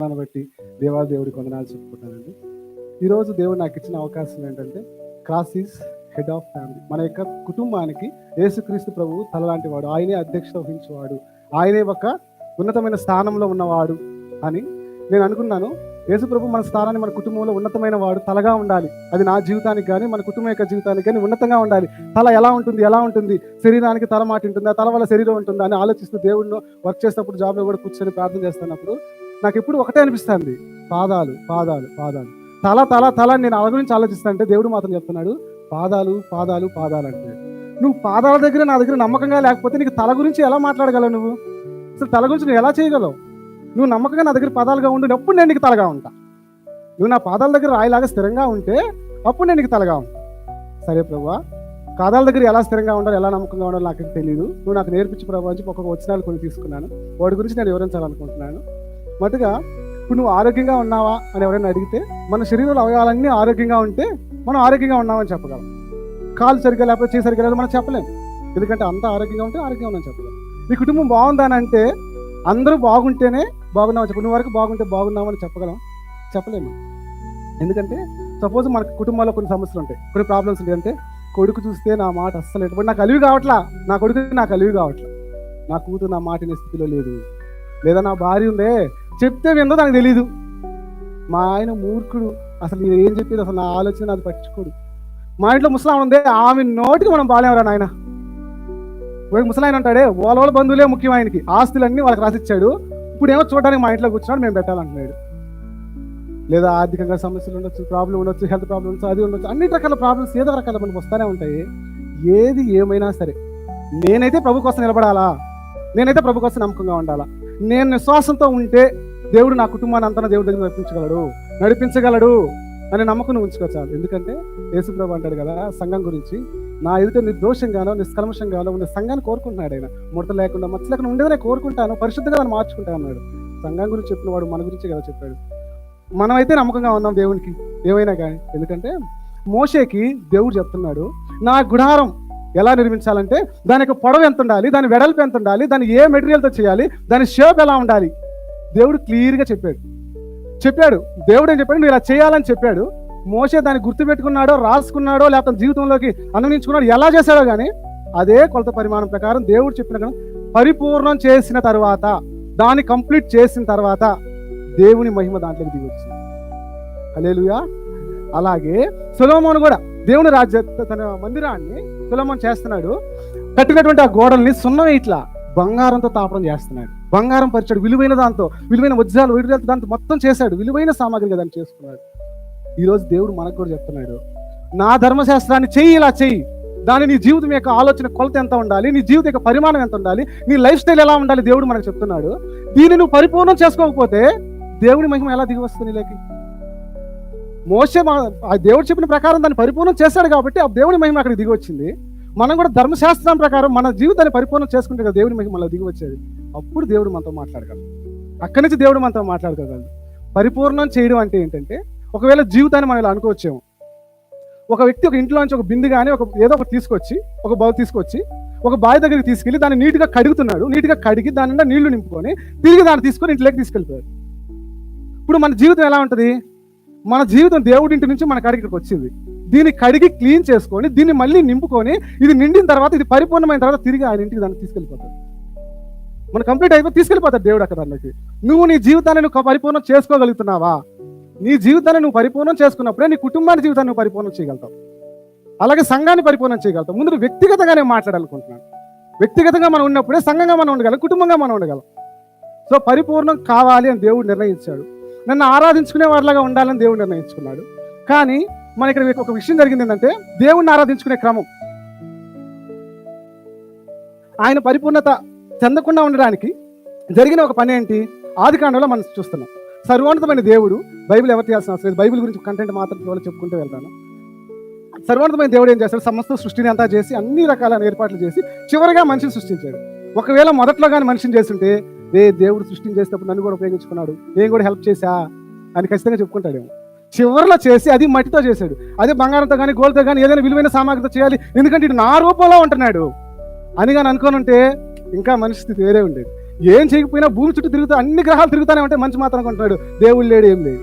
దాన్ని బట్టి దేవుడికి వందనాలు చెప్పుకుంటానండి. ఈరోజు దేవుడు నాకు ఇచ్చిన అవకాశం ఏంటంటే, cross is head of family. మన యొక్క కుటుంబానికి యేసుక్రీస్తు ప్రభువు తలలాంటి వాడు, ఆయనే అధ్యక్షత వహించేవాడు, ఆయనే ఒక ఉన్నతమైన స్థానంలో ఉన్నవాడు అని నేను అనుకున్నాను. యేసు ప్రభు మన స్థానాన్ని మన కుటుంబంలో ఉన్నతమైన వాడు, తలగా ఉండాలి. అది నా జీవితానికి కానీ మన కుటుంబం యొక్క జీవితానికి కానీ ఉన్నతంగా ఉండాలి. తల ఎలా ఉంటుంది, శరీరానికి తల మాట ఉంటుందా, తల వల్ల శరీరం ఉంటుందా అని ఆలోచిస్తూ దేవుడిలో వర్క్ చేసినప్పుడు, జాబ్లో కూడా కూర్చొని ప్రార్థన చేస్తున్నప్పుడు నాకు ఎప్పుడు ఒకటే అనిపిస్తుంది, పాదాలు పాదాలు పాదాలు, తల తల తల. నేను అలా గురించి ఆలోచిస్తాను అంటే దేవుడు మాత్రం చెప్తున్నాడు, పాదాలు పాదాలు పాదాలు అంటే. నువ్వు పాదాల దగ్గర నా దగ్గర నమ్మకంగా లేకపోతే నీకు తల గురించి ఎలా మాట్లాడగలవు? నువ్వు అసలు తల గురించి నువ్వు ఎలా చేయగలవు? నువ్వు నమ్మకంగా నా దగ్గర పాదాలుగా ఉండినప్పుడు నేను నీకు తలగా ఉంటా. నువ్వు నా పాదాల దగ్గర రాయిలాగా స్థిరంగా ఉంటే అప్పుడు నేను నీకు తలగా ఉంటా. సరే ప్రభువా, పాదాల దగ్గర ఎలా స్థిరంగా ఉండాలి, ఎలా నమ్మకంగా ఉండాలి నాకు తెలియదు, నువ్వు నాకు నేర్పించి ప్రభు అని ఒక్కొక్క వచనాలు కొన్ని తీసుకున్నాను. వాటి గురించి నేను వివరించాలనుకుంటున్నాను. మొదటగా, ఇప్పుడు నువ్వు ఆరోగ్యంగా ఉన్నావా అని ఎవరైనా అడిగితే, మన శరీరంలో అవయవాలన్నీ ఆరోగ్యంగా ఉంటే మనం ఆరోగ్యంగా ఉన్నామని చెప్పగలం. కాలు సరిగ్గా లేకపోతే చేయి సరిగ్గా లేకపోతే మనం చెప్పలేము. ఎందుకంటే అంత ఆరోగ్యంగా ఉంటే ఆరోగ్యంగా ఉన్నామని చెప్పలేము. నీ కుటుంబం బాగుందని అంటే అందరూ బాగుంటేనే బాగున్నామని చెప్పు. నువ్వు వరకు బాగుంటే బాగున్నామని చెప్పలేము. ఎందుకంటే సపోజ్ మన కుటుంబంలో కొన్ని సమస్యలు ఉంటాయి, కొన్ని ప్రాబ్లమ్స్ ఉంటాయి. అంటే కొడుకు చూస్తే నా మాట అస్సలు ఎటువంటి నాకు అలివి కావట్లా, నా కొడుకు నాకు అలివి కావట్లా, నా కూతురు నా మాట వినే స్థితిలో లేదు, లేదా నా భార్య ఉందే చెప్తే ఏందో నాకు తెలీదు, మా ఆయన మూర్ఖుడు, అసలు నేను ఏం చెప్పేది అసలు నా ఆలోచన అది పట్టించుకోడు, మా ఇంట్లో ముసలాం ఉందే ఆమె నోటికి మనం బాగాలేమరా నాయన. ముసలాయన అంటాడే వాళ్ళ బంధువులే ముఖ్యం, ఆయనకి ఆస్తులన్నీ వాళ్ళకి రాసిచ్చాడు, ఇప్పుడు ఏమో చూడడానికి మా ఇంట్లో కూర్చున్నాడు, మేము పెట్టాలంటున్నాడు. లేదా ఆర్థికంగా సమస్యలు ఉండొచ్చు, ప్రాబ్లం ఉండొచ్చు, హెల్త్ ప్రాబ్లమ్స్ అది ఉండొచ్చు, అన్ని రకాల ప్రాబ్లమ్స్ ఏదో రకాల మనకు వస్తూనే ఉంటాయి. ఏది ఏమైనా సరే నేనైతే ప్రభు కోసం నిలబడాలా, నేనైతే ప్రభు కోసం నమ్మకంగా ఉండాలా. నేను విశ్వాసంతో ఉంటే దేవుడు నా కుటుంబాన్ని అంతా దేవుడి దగ్గర నడిపించగలడు అనే నమ్మకం ఉంచుకోవచ్చు. ఎందుకంటే యేసు ప్రభు అంటాడు కదా సంఘం గురించి, నా ఎదుట నిర్దోషంగానో నిష్కల్మషంగానో ఉన్న సంఘాన్ని కోరుకుంటున్నాడు. ఆయన ముడత లేకుండా మచ్చ లేకుండా ఉండేదనే కోరుకుంటాను, పరిశుద్ధంగా దాన్ని మార్చుకుంటాను అన్నాడు. సంఘం గురించి చెప్పిన వాడు మన గురించి కదా చెప్పాడు. మనమైతే నమ్మకంగా ఉన్నాం దేవునికి ఏమైనా కానీ. ఎందుకంటే మోషేకి దేవుడు చెప్తున్నాడు, నా గుడారం ఎలా నిర్మించాలంటే దానికి పొడవు ఎంత ఉండాలి, దాని వెడల్పు ఎంత ఉండాలి, దాన్ని ఏ మెటీరియల్తో చేయాలి, దాని షేప్ ఎలా ఉండాలి, దేవుడు క్లియర్గా చెప్పాడు. దేవుడు ఏం చెప్పాడు, నువ్వు ఇలా చేయాలని చెప్పాడు. మోషే దాన్ని గుర్తుపెట్టుకున్నాడో, రాసుకున్నాడో, లేకపోతే జీవితంలోకి అన్వయించుకున్నాడో, ఎలా చేశాడో కానీ అదే కొలత పరిమాణం ప్రకారం దేవుడు చెప్పిన పరిపూర్ణం చేసిన తర్వాత, దాన్ని కంప్లీట్ చేసిన తర్వాత దేవుని మహిమ దాంట్లోకి దిగి వచ్చింది. హల్లెలూయా. అలాగే సొలొమోను కూడా దేవుని తన మందిరాన్ని సొలొమోను చేస్తున్నాడు, కట్టినటువంటి ఆ గోడల్ని సున్నం ఇట్లా బంగారంతో తాపడం చేస్తున్నాడు, బంగారం పరిచాడు, విలువైన దాంతో, విలువైన వజ్రాలు విలువైన దాంతో మొత్తం చేశాడు, విలువైన సామాగ్రిగా దాన్ని చేసుకున్నాడు. ఈరోజు దేవుడు మనకు కూడా చెప్తున్నాడు, నా ధర్మశాస్త్రాన్ని చెయ్యి, ఇలా చెయ్యి, దాని నీ జీవితం యొక్క ఆలోచన కొలత ఎంత ఉండాలి, నీ జీవితం యొక్క పరిమాణం ఎంత ఉండాలి, నీ లైఫ్ స్టైల్ ఎలా ఉండాలి, దేవుడు మనకు చెప్తున్నాడు. దీన్ని నువ్వు పరిపూర్ణం చేసుకోకపోతే దేవుడి మహిమ ఎలా దిగి వస్తుంది నీలోకి? మోషే దేవుడు చెప్పిన ప్రకారం దాన్ని పరిపూర్ణం చేశాడు కాబట్టి ఆ దేవుడి మహిమ అక్కడికి దిగి వచ్చింది. మనం కూడా ధర్మశాస్త్రం ప్రకారం మన జీవితాన్ని పరిపూర్ణం చేసుకుంటే కదా దేవుడి మహిమ అలా దిగి వచ్చేది. అప్పుడు దేవుడు మనతో మాట్లాడగలడు, అక్కడి నుంచి దేవుడు మనతో మాట్లాడగలడు. పరిపూర్ణం చేయడం అంటే ఏంటంటే, ఒకవేళ జీవితాన్ని మనం ఇలా అనుకోవచ్చేమో, ఒక వ్యక్తి ఒక ఇంట్లోంచి ఒక బింది కానీ ఏదో ఒకటి తీసుకొచ్చి, ఒక బౌల్ తీసుకొచ్చి ఒక బావి దగ్గరికి తీసుకెళ్ళి దాన్ని నీట్గా కడుగుతున్నాడు, నీట్గా కడిగి దాని నిండా నీళ్లు నింపుకొని తిరిగి దాన్ని తీసుకొని ఇంట్లోకి తీసుకెళ్ళిపోయాడు. ఇప్పుడు మన జీవితం ఎలా ఉంటుంది? మన జీవితం దేవుడి ఇంటి నుంచి మన కాడికి ఇక్కడికి వచ్చింది, దీన్ని కడిగి క్లీన్ చేసుకొని దీన్ని మళ్ళీ నింపుకొని ఇది నిండిన తర్వాత, ఇది పరిపూర్ణమైన తర్వాత తిరిగి ఆయన ఇంటికి దాన్ని తీసుకెళ్ళిపోతాడు. మనం కంప్లీట్ అయిపోయి తీసుకెళ్ళిపోతాడు దేవుడు అక్కడ దానికి. నువ్వు నీ జీవితాన్ని నువ్వు పరిపూర్ణం చేసుకోగలుగుతున్నావా? నీ జీవితాన్ని నువ్వు పరిపూర్ణం చేసుకున్నప్పుడే నీ కుటుంబాన్ని జీవితాన్ని నువ్వు పరిపూర్ణం చేయగలుగుతావు, అలాగే సంఘాన్ని పరిపూర్ణం చేయగలుగుతావు. ముందు వ్యక్తిగతంగా నేను మాట్లాడాలనుకుంటున్నాను. వ్యక్తిగతంగా మనం ఉన్నప్పుడే సంఘంగా మనం ఉండగలం, కుటుంబంగా మనం ఉండగలం. సో పరిపూర్ణం కావాలి అని దేవుడు నిర్ణయించాడు. నన్ను ఆరాధించుకునే వారిలాగా ఉండాలని దేవుడు నిర్ణయించుకున్నాడు. కానీ మన ఇక్కడ ఒక విషయం జరిగింది ఏంటంటే, దేవుడిని ఆరాధించుకునే క్రమం, ఆయన పరిపూర్ణత చెందకుండా ఉండడానికి జరిగిన ఒక పని ఏంటి? ఆదికాండంలో మనం చూస్తున్నాం. సర్వోన్నతమైన దేవుడు, బైబిల్ ఎవరు చేయాల్సిన అవసరం లేదు, బైబిల్ గురించి కంటెంట్ మాత్రం కేవలం చెప్పుకుంటూ వెళ్తాను. సర్వోన్నతమైన దేవుడు ఏం చేస్తాడు? సమస్త సృష్టిని అంతా చేసి అన్ని రకాల ఏర్పాట్లు చేసి చివరిగా మనిషిని సృష్టించాడు. ఒకవేళ మొదట్లో కానీ మనిషిని చేస్తుంటే, దేవుడు సృష్టిని చేసేటప్పుడు నన్ను కూడా ఉపయోగించుకున్నాడు, నేను కూడా హెల్ప్ చేశా అని ఖచ్చితంగా చెప్పుకుంటాడేమో. చివరిలో చేసి అది మట్టితో చేశాడు, అదే బంగారంతో కానీ గోల్డ్తో కానీ ఏదైనా విలువైన సామాగ్రితో చేయాలి, ఎందుకంటే ఇటు నా రూపంలో ఉంటున్నాడు అని కానీ అనుకోని ఉంటే ఇంకా మనిషి స్థితి వేరే ఉండేది. ఏం చేయకపోయినా భూమి చుట్టూ తిరుగుతా, అన్ని గ్రహాలు తిరుగుతానే ఉంటాయి, మంచి మాత్రం అనుకుంటున్నాడు దేవుడు లేడు, ఏం లేదు.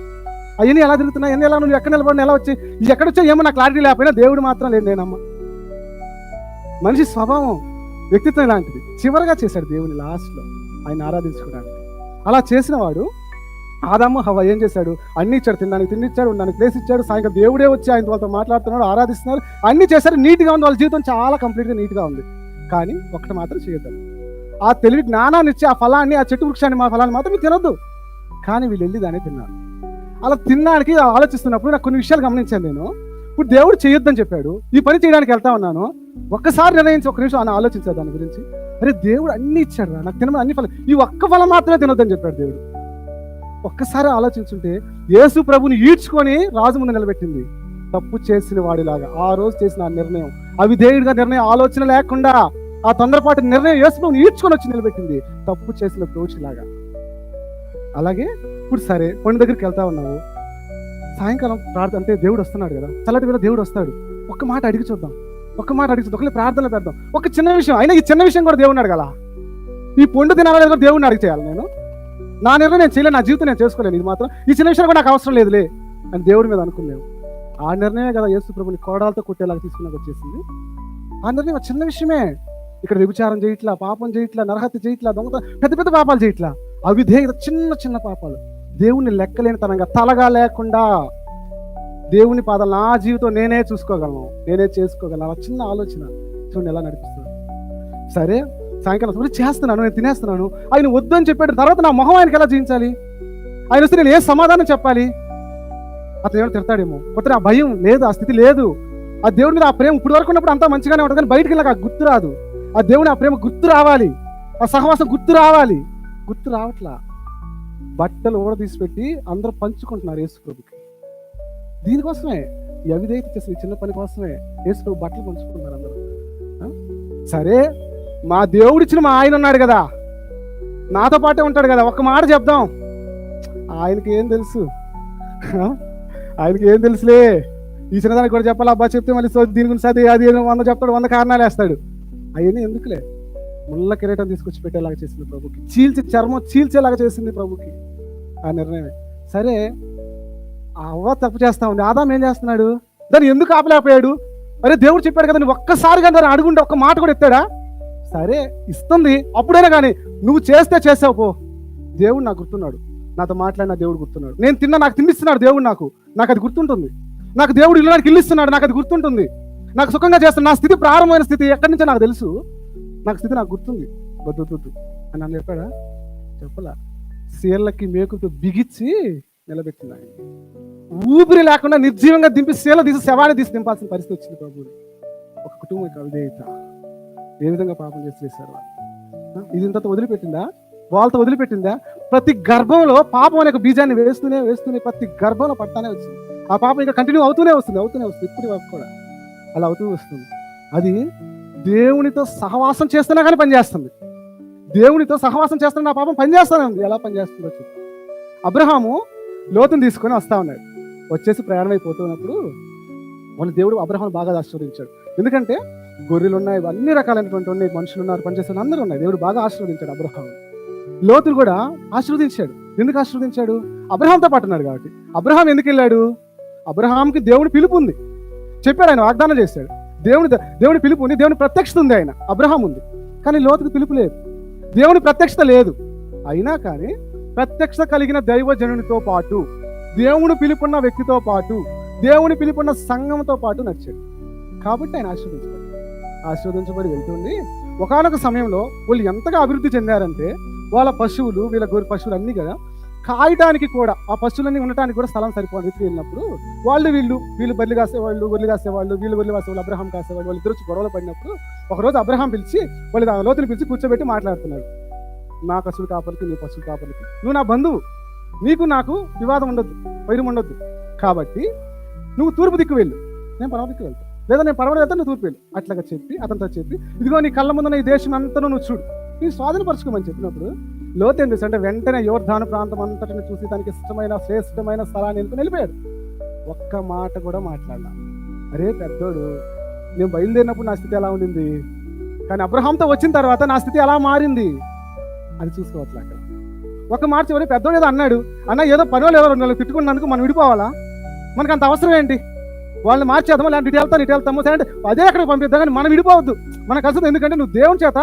అవన్నీ ఎలా తిరుగుతున్నాయి, ఎన్ని ఎలా, నువ్వు ఎక్కడ నిలబడిన ఎలా వచ్చి ఎక్కడొచ్చా ఏమో నాకు క్లారిటీ లేకపోయినా దేవుడు మాత్రం లేదు నేనమ్మా. మనిషి స్వభావం, వ్యక్తిత్వం ఇలాంటిది. చివరిగా చేశాడు దేవుని లాస్ట్లో ఆయన ఆరాధించుకోవడానికి. అలా చేసిన వాడు ఆదాము హవ్వ ఏం చేశాడు? అన్ని ఇచ్చాడు, తినడానికి తిండి ఇచ్చాడు, ఉండడానికి ప్లేస్ ఇచ్చాడు, సాయంత్రం దేవుడే వచ్చి ఆయన వాళ్ళతో మాట్లాడుతున్నాడు, ఆరాధిస్తున్నారు, అన్ని చేశారు, నీట్గా ఉంది, వాళ్ళ జీవితం చాలా కంప్లీట్గా నీట్గా ఉంది. కానీ ఒకటి మాత్రం చేయొద్దు, ఆ తెలివి జ్ఞానాన్ని ఇచ్చి ఆ ఫలాన్ని, ఆ చెట్టు వృక్షాన్ని, మా ఫలాన్ని మాత్రం మీరు తినొద్దు. కానీ వీళ్ళు వెళ్ళి దాన్ని తిన్నారు. అలా తినడానికి ఆలోచిస్తున్నప్పుడు నాకు కొన్ని విషయాలు గమనించాను నేను. ఇప్పుడు దేవుడు చేయొద్దని చెప్పాడు, ఈ పని చేయడానికి వెళ్తా ఉన్నాను, ఒక్కసారి నిర్ణయించి ఒక్క నిమిషం అని ఆలోచించాను దాని గురించి. అరే దేవుడు అన్ని ఇచ్చాడు రా, నాకు తినమని అన్ని ఫలం, ఈ ఒక్క ఫలం మాత్రమే తినొద్దని చెప్పాడు దేవుడు. ఒక్కసారి ఆలోచించుంటే యేసు ప్రభుని ఈడ్చుకొని రాజు ముందు నిలబెట్టింది. తప్పు చేసిన వాడిలాగా ఆ రోజు చేసిన ఆ నిర్ణయం, అవిధేయుడిగా నిర్ణయం, ఆలోచన లేకుండా ఆ తొందరపాటు నిర్ణయం యేసు ప్రభుని ఈడ్చుకొని వచ్చి నిలబెట్టింది, తప్పు చేసిన దోషిలాగా. అలాగే ఇప్పుడు సరే పండు దగ్గరికి వెళ్తా ఉన్నావు, సాయంకాలం ప్రార్థన అంటే దేవుడు వస్తున్నాడు కదా, చల్లటి వేళ దేవుడు వస్తాడు, ఒక్క మాట అడిగి చూద్దాం, ఒక్క మాట అడిగి చూద్దాం, ఒకళ్ళు ప్రార్థనలు పెడదాం, ఒక చిన్న విషయం అయినా, ఈ చిన్న విషయం కూడా దేవుడు అడగాల, ఈ పండు తినాలని కూడా దేవుడిని అడిగి చేయాలి. నేను నా నిర్ణయం నేను చేయలేను, నా జీవితం నేను చేసుకోలేను, ఇది మాత్రం ఈ చిన్న విషయం కూడా నాకు అవసరం లేదులే అని దేవుడి మీద అనుకున్నాను. ఆ నిర్ణయమే కదా యేసు ప్రభుని కోడాలతో కొట్టేలాగా తీసుకున్నాక వచ్చేసింది. ఆ నిర్ణయం చిన్న విషయమే. ఇక్కడ వ్యభిచారం చేయట్లా, పాపం చేయట్లా, నరహత్య చేయట్లా, దొంగత పెద్ద పెద్ద పాపాలు చేయట్లా, అవిధేయత చిన్న చిన్న పాపాలు, దేవుని లెక్కలేని తనంగా తలగా లేకుండా దేవుని పాదాలు, నా జీవితం నేనే చూసుకోగలను, నేనే చేసుకోగలను, అలా చిన్న ఆలోచన చూడండి ఎలా నడిపిస్తున్నాను. సరే సాయంకాలం చేస్తున్నాను, నేను తినేస్తున్నాను, ఆయన వద్దు అని చెప్పాడు, తర్వాత నా మొహం ఆయనకి ఎలా జీవించాలి? ఆయన వస్తే నేను ఏ సమాధానం చెప్పాలి? అతను ఏమైనా తిడతాడేమో, కొత్త ఆ భయం లేదు, ఆ స్థితి లేదు. ఆ దేవుడి మీద ఆ ప్రేమ ఇప్పుడు వరకు ఉన్నప్పుడు అంతా మంచిగానే ఉంటుంది, కానీ బయటికి వెళ్ళాక గుర్తు రాదు. ఆ దేవుని ఆ ప్రేమ గుర్తు రావాలి, ఆ సహవాసం గుర్తు రావాలి, గుర్తు రావట్లా. బట్టలు ఊడ తీసిపెట్టి అందరూ పంచుకుంటున్నారు యేసు ప్రభుకి. దీనికోసమే ఈ అవిధేయత చేసిన ఈ చిన్న పని కోసమే యేసు ప్రభు బట్టలు పంచుకుంటున్నారు అందరూ. సరే మా దేవుడిచ్చిన మా ఆయన ఉన్నాడు కదా, నాతో పాటే ఉంటాడు కదా, ఒక్క మాట చెప్దాం. ఆయనకి ఏం తెలుసు, ఆయనకి ఏం తెలుసులే, ఈ చిన్నదానికి కూడా చెప్పాలి, అబ్బా చెప్తే మళ్ళీ దీని గురించి అది 100 చెప్తాడు, 100 కారణాలు వేస్తాడు. అవన్నీ ఎందుకులే, ముళ్ళ కిరీటం తీసుకొచ్చి పెట్టేలాగా చేసింది ప్రభుకి, చర్మం చీల్చేలాగా చేసింది ప్రభుకి ఆ నిర్ణయం. సరే అవ్వ తప్పు చేస్తా ఉంది, ఆదాం ఏం చేస్తున్నాడు? దాన్ని ఎందుకు ఆపలేకపోయాడు? అరే దేవుడు చెప్పాడు కదా, నువ్వు ఒక్కసారిగా దాన్ని అడుగుంటే ఒక్క మాట కూడా ఎత్తాడా? సరే ఇస్తుంది, అప్పుడైనా కానీ నువ్వు చేస్తే చేసావు పో, దేవుడు నాకు గుర్తున్నాడు, నాతో మాట్లాడిన దేవుడు గుర్తున్నాడు, నేను తిన్నా నాకు తినిస్తున్నాడు దేవుడు, నాకు అది గుర్తుంటుంది, నాకు దేవుడు ఇల్లు నాకు ఇల్లు ఇస్తున్నాడు, నాకు అది గుర్తుంటుంది, నాకు సుఖంగా చేస్తున్నాడు, నా స్థితి ప్రారంభమైన స్థితి ఎక్కడి నుంచో నాకు తెలుసు, నాకు స్థితి నాకు గుర్తుంది, వద్దు అని నన్ను చెప్పాడా? చెప్పలా. సీళ్ళకి మేకుతో బిగిచ్చి నిలబెట్టింది ఆయన, ఊపిరి లేకుండా నిర్జీవంగా దింపి శీల తీసి శవాన్ని తీసి దింపాల్సిన పరిస్థితి వచ్చింది ప్రభువుని. ఒక కుటుంబం అవిధేయత ఏ విధంగా పాపం చేశారు వాళ్ళు. ఇది ఇంత వదిలిపెట్టిందా? వాళ్ళతో వదిలిపెట్టిందా? ప్రతి గర్భంలో పాపం అనే బీజాన్ని వేస్తూనే ప్రతి గర్భంలో పడతానే వచ్చింది. ఆ పాపం ఇంకా కంటిన్యూ అవుతూనే వస్తుంది ఇప్పటి వరకు కూడా అలా అవుతూ వస్తుంది. అది దేవునితో సహవాసం చేస్తున్నా కానీ పనిచేస్తుంది, దేవునితో సహవాసం చేస్తున్నా ఆ పాపం పనిచేస్తూనే ఉంది. ఎలా పనిచేస్తుందో చూద్దాం. అబ్రహాము లోతుని తీసుకొని వస్తా ఉన్నాడు, వచ్చేసి ప్రయాణం అయిపోతున్నప్పుడు వాళ్ళ దేవుడు అబ్రహాం బాగా ఆశీర్వదించాడు. ఎందుకంటే గొర్రెలు ఉన్నాయి, అన్ని రకాలైనటువంటి ఉన్నాయి, మనుషులు ఉన్నారు, పనిచేస్తున్న అందరూ ఉన్నాయి, దేవుడు బాగా ఆశీర్వదించాడు అబ్రహాం. లోతును కూడా ఆశీర్వదించాడు. ఎందుకు ఆశీర్వదించాడు? అబ్రహాంతో పాటు ఉన్నాడు కాబట్టి. అబ్రహాం ఎందుకు వెళ్ళాడు? అబ్రహాంకి దేవుని పిలుపు ఉంది, చెప్పాడు, ఆయన వాగ్దానం చేశాడు. దేవుని పిలుపు ఉంది, దేవుని ప్రత్యక్షత ఉంది, ఆయన అబ్రహాం ఉంది. కానీ లోతుకు పిలుపు లేదు, దేవుని ప్రత్యక్షత లేదు. అయినా కానీ ప్రత్యక్షత కలిగిన దైవజనునితో పాటు, దేవుని పిలుపున్న వ్యక్తితో పాటు, దేవుని పిలుపున్న సంఘంతో పాటు నడిచాడు. కాబట్టి ఆయన ఆశీర్వదించబడి వెళ్తుండి ఒకానొక సమయంలో వాళ్ళు ఎంతగా అభివృద్ధి చెందారంటే, వాళ్ళ పశువులు, వీళ్ళ గొర్రె పశువులు అన్నీ కదా కాయటానికి కూడా, ఆ పశువులన్నీ ఉండటానికి కూడా స్థలం సరిపోని రీతికి వెళ్ళినప్పుడు వీళ్ళు బర్రెలు కాసేవాళ్ళు, గొర్రెలు కాసేవాళ్ళు, వీళ్ళు గొర్రెలు కాసేవాళ్ళు, అబ్రహాం కాసేవాళ్ళు, వాళ్ళు ఇద్దరు గొడవలు పడినప్పుడు ఒకరోజు అబ్రహాం పిలిచి వాళ్ళు లోతుని పిలిచి కూర్చోబెట్టి మాట్లాడుతున్నాడు. నా పశువులు కాపరికి, నీ పశువులు కాపరికి, నువ్వు నా బంధువు, నీకు నాకు వివాదం ఉండొద్దు, వైరం ఉండొద్దు, కాబట్టి నువ్వు తూర్పు దిక్కు వెళ్ళు, నేను పడవ దిక్కు వెళ్తాను, లేదా నేను పడవ వెళ్తాను, నువ్వు తూర్పు వెళ్ళు. అట్లాగా చెప్పి అతనితో చెప్పి, ఇదిగో నీ కళ్ళ ముందున్న ఈ దేశం అంతా నువ్వు చూడు, నీ స్వాధీనపరచుకోమని చెప్పినప్పుడు లోతు ఏం చేశాడు అంటే వెంటనే యోర్దాను ప్రాంతం అంతటిని చూసి తనకి ఇష్టమైన శ్రేష్టమైన స్థలాన్ని ఎన్నుకుని వెళ్ళిపోయాడు. ఒక్క మాట కూడా మాట్లాడినా. అరే పెద్దోడు, నేను బయలుదేరినప్పుడు నా స్థితి ఎలా ఉండింది, కానీ అబ్రహాంతో వచ్చిన తర్వాత నా స్థితి ఎలా మారింది. అది చూసుకోవట్లే అక్కడ. ఒక మాట చివరి పెద్దోడు ఏదో అన్నాడు, అన్న ఏదో పని వాళ్ళు ఎవరు 2 నెలలు తిట్టుకున్నందుకు మనం విడిపోవాలా? మనకు అంత అవసరం ఏంటి? వాళ్ళని మార్చేద్దామో లేదంటే ఇటు వెళ్తామో సరే అంటే అదే అక్కడికి పంపిద్దాం, కానీ మనం విడిపోవద్దు. మనకు అసలు ఎందుకంటే నువ్వు దేవుని చేత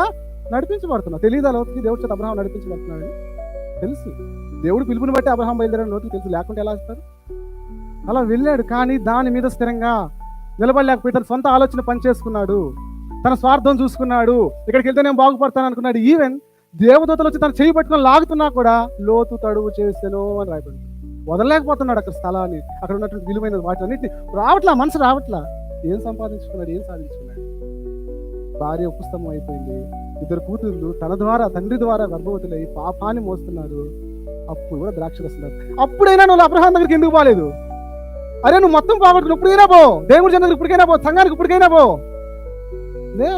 నడిపించబడుతున్నావు. తెలియదా లోతుకి దేవుడి చేత అబ్రహాం నడిపించబడుతున్నాడని? తెలుసు. దేవుడు పిలుపుని బట్టి అబ్రహాం బయలుదేరని లోతుకి తెలుసు, లేకుంటే ఎలా వస్తారు? అలా వెళ్ళాడు, కానీ దాని మీద స్థిరంగా నిలబడలేకపోయి సొంత ఆలోచన పనిచేసుకున్నాడు, తన స్వార్థం చూసుకున్నాడు. ఇక్కడికి వెళ్తే నేను బాగుపడతాను అనుకున్నాడు. ఈవెన్ దేవదూతలు వచ్చి తను చేయి పట్టుకొని లాగుతున్నా కూడా లోతు తడువు చేసాను అని రాయబడి వదలలేకపోతున్నాడు అక్కడ స్థలాన్ని, అక్కడ ఉన్నటువంటి విలువైన వాటిని రావట్లా, మనసు రావట్లా. ఏం సంపాదించుకున్నాడు, ఏం సాధించుకున్నాడు? భార్య ఉపస్తంభం అయిపోయింది, 2 కూతుర్లు తన ద్వారా తండ్రి ద్వారా గర్భవతులై పాపాన్ని మోస్తున్నారు. అప్పుడు కూడా ద్రాక్షలు వస్తున్నారు. అప్పుడైనా నువ్వు అబ్రహాం దగ్గరికి ఎందుకు పోలేదు? అరే నువ్వు మొత్తం పోగొట్టుకుని ఇప్పటికైనా పో, దేవుడి జనానికి ఇప్పటికైనా పో, సంఘానికి ఇప్పటికైనా పో. లే,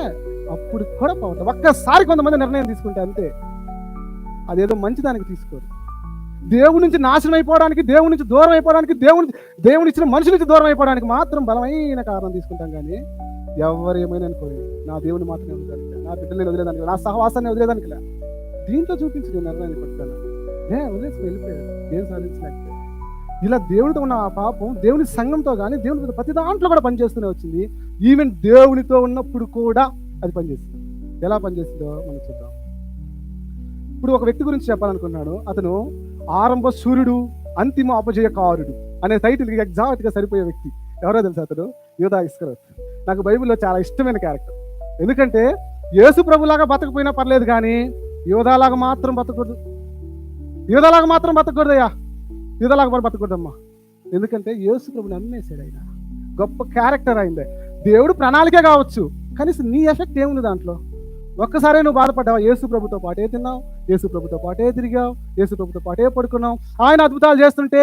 అప్పుడు కూడా పోవట్లేదు. ఒక్కసారి కొంతమంది నిర్ణయం తీసుకుంటే అంతే, అదేదో మంచిదానికి తీసుకోరు. దేవుడి నుంచి నాశనం అయిపోవడానికి, దేవుడి నుంచి దూరం అయిపోవడానికి, దేవుని ఇచ్చిన మనిషి నుంచి దూరం అయిపోవడానికి మాత్రం బలమైన కారణం తీసుకుంటాం. కానీ ఎవరు ఏమైనా అనుకోండి, నా దేవుని మాత్రమే వదిలేదానికి, నా బిడ్డలు నేను వదిలేదానికి, నా సహవాసాన్ని వదిలేదానికి లే. దీంతో చూపించి నిర్ణయాన్ని పట్టాను, వదిలేసి వెళ్ళిపోయాడు, ఏం సాధించలేకపోయాడు. ఇలా దేవుడితో ఉన్న ఆ పాపం దేవుని సంఘంతో కానీ దేవుని ప్రతి దాంట్లో కూడా పనిచేస్తూనే వచ్చింది. ఈవెన్ దేవునితో ఉన్నప్పుడు కూడా అది పనిచేస్తుంది. ఎలా పనిచేస్తుందో మనం చూద్దాం. ఇప్పుడు ఒక వ్యక్తి గురించి చెప్పాలనుకున్నాను. అతను ఆరంభ సూర్యుడు, అంతిమ అపజయకారుడు అనే టైటిల్కి ఎగ్జాక్ట్గా సరిపోయే వ్యక్తి. ఎవరో తెలుసు? అతడు యూదా ఇస్కరియోతు. నాకు బైబిల్లో చాలా ఇష్టమైన క్యారెక్టర్. ఎందుకంటే యేసు ప్రభులాగా బతకపోయినా పర్లేదు, కానీ యూదాలాగా మాత్రం బతకూడదు. యూదాలాగా మాత్రం బతకూడదయ్యా, యూదాలాగా కూడా బతకూడదమ్మా. ఎందుకంటే యేసు ప్రభుని అమ్మేశాడు. ఆయన గొప్ప క్యారెక్టర్ అయిందే. దేవుడు ప్రణాళికే కావచ్చు, కనీసం నీ ఎఫెక్ట్ ఏముంది దాంట్లో? ఒక్కసారి నువ్వు బాధపడ్డావు, యేసు ప్రభుతో పాటే తిన్నావు, యేసు ప్రభుతో పాటే తిరిగావు, యేసు ప్రభుతో పాటే పడుకున్నావు, ఆయన అద్భుతాలు చేస్తుంటే